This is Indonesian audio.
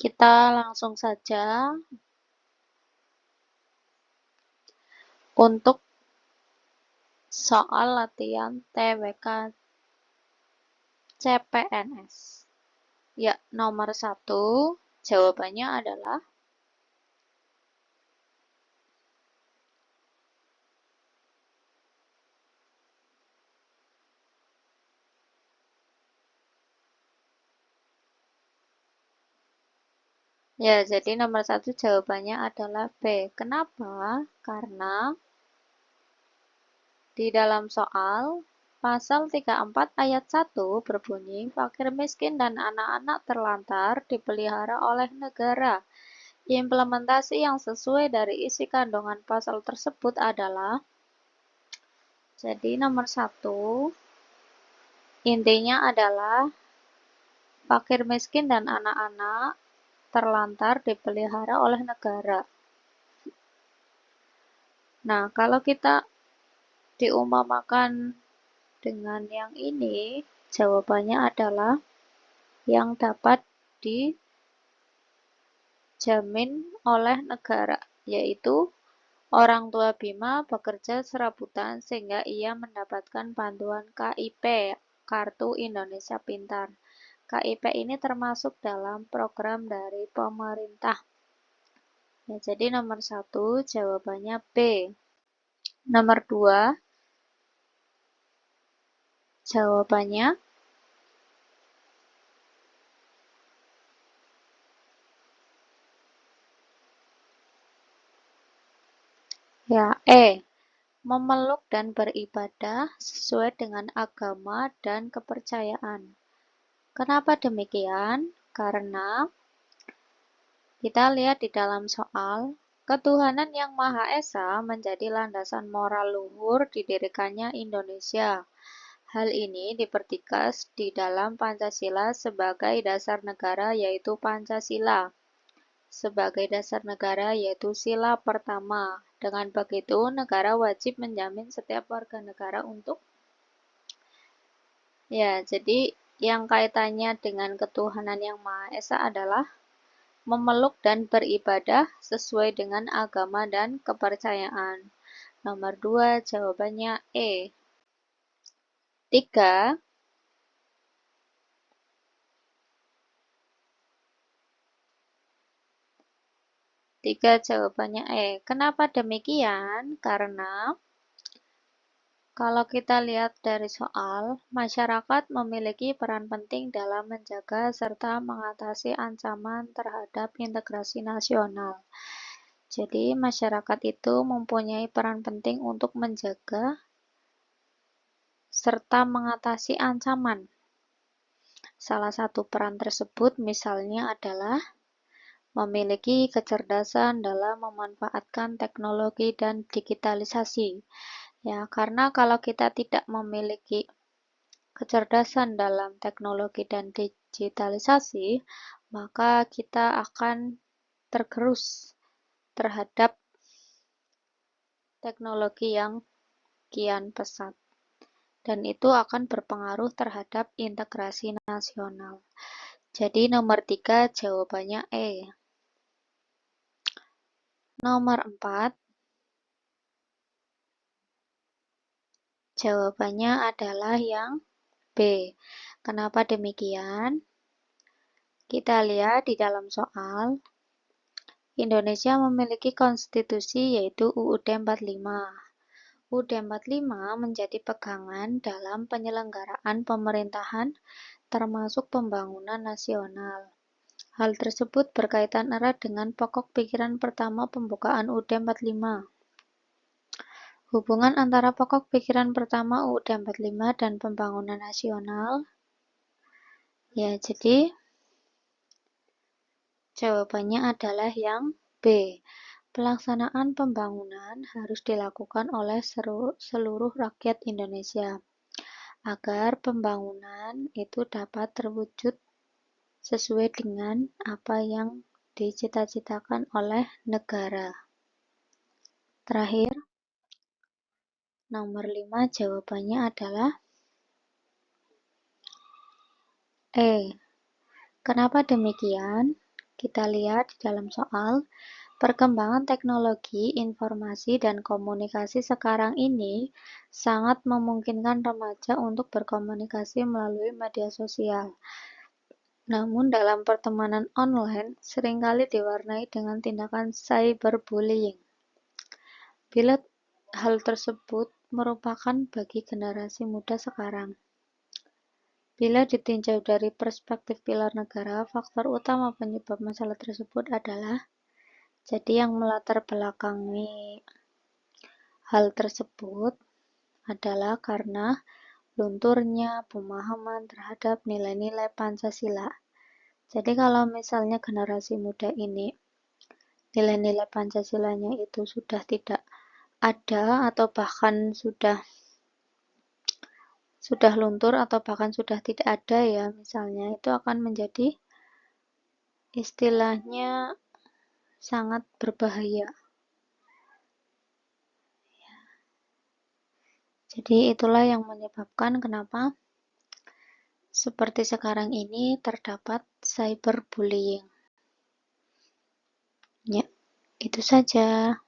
Kita langsung saja untuk soal latihan TWK CPNS. Ya, nomor 1 jawabannya adalah ya, jadi nomor 1 jawabannya adalah B. Kenapa? Karena di dalam soal pasal 34 ayat 1 berbunyi fakir miskin dan anak-anak terlantar dipelihara oleh negara. Implementasi yang sesuai dari isi kandungan pasal tersebut adalah, jadi nomor 1 intinya adalah fakir miskin dan anak-anak terlantar dipelihara oleh negara. Nah, kalau kita diumpamakan dengan yang ini, jawabannya adalah yang dapat dijamin oleh negara, yaitu orang tua Bima bekerja serabutan sehingga ia mendapatkan bantuan KIP, Kartu Indonesia Pintar. KIP ini termasuk dalam program dari pemerintah. Ya, jadi nomor 1 jawabannya B. Nomor 2 jawabannya ya E. Memeluk dan beribadah sesuai dengan agama dan kepercayaan. Kenapa demikian? Karena kita lihat di dalam soal, ketuhanan yang Maha Esa menjadi landasan moral luhur didirikannya Indonesia. Hal ini dipertegas di dalam Pancasila sebagai dasar negara, yaitu Pancasila. Sebagai dasar negara, yaitu sila pertama. Dengan begitu, negara wajib menjamin setiap warga negara untuk jadi yang kaitannya dengan ketuhanan yang Maha Esa adalah memeluk dan beribadah sesuai dengan agama dan kepercayaan. Nomor 2 jawabannya E. 3 jawabannya E. Kenapa demikian? Karena kalau kita lihat dari soal, masyarakat memiliki peran penting dalam menjaga serta mengatasi ancaman terhadap integrasi nasional. Jadi, masyarakat itu mempunyai peran penting untuk menjaga serta mengatasi ancaman. Salah satu peran tersebut misalnya adalah memiliki kecerdasan dalam memanfaatkan teknologi dan digitalisasi. Ya, karena kalau kita tidak memiliki kecerdasan dalam teknologi dan digitalisasi, maka kita akan tergerus terhadap teknologi yang kian pesat. Dan itu akan berpengaruh terhadap integrasi nasional. Jadi nomor 3 jawabannya E. Nomor 4 jawabannya adalah yang B. Kenapa demikian? Kita lihat di dalam soal, Indonesia memiliki konstitusi yaitu UUD 45. UUD 45 menjadi pegangan dalam penyelenggaraan pemerintahan termasuk pembangunan nasional. Hal tersebut berkaitan erat dengan pokok pikiran pertama pembukaan UUD 45. Hubungan antara pokok pikiran pertama UUD 45 dan pembangunan nasional. Ya, jadi jawabannya adalah yang B. Pelaksanaan pembangunan harus dilakukan oleh seluruh rakyat Indonesia agar pembangunan itu dapat terwujud sesuai dengan apa yang dicita-citakan oleh negara. Terakhir, nomor 5 jawabannya adalah E. Kenapa demikian? Kita lihat di dalam soal, perkembangan teknologi, informasi, dan komunikasi sekarang ini sangat memungkinkan remaja untuk berkomunikasi melalui media sosial. Namun dalam pertemanan online seringkali diwarnai dengan tindakan cyberbullying. Bila hal tersebut merupakan bagi generasi muda sekarang. Bila ditinjau dari perspektif pilar negara, faktor utama penyebab masalah tersebut adalah jadi yang melatar belakangi hal tersebut adalah karena lunturnya pemahaman terhadap nilai-nilai Pancasila. Jadi kalau misalnya generasi muda ini nilai-nilai Pancasilanya itu sudah tidak ada atau bahkan sudah luntur atau bahkan sudah tidak ada ya, misalnya itu akan menjadi istilahnya sangat berbahaya. Jadi itulah yang menyebabkan kenapa seperti sekarang ini terdapat cyberbullying. Ya, itu saja.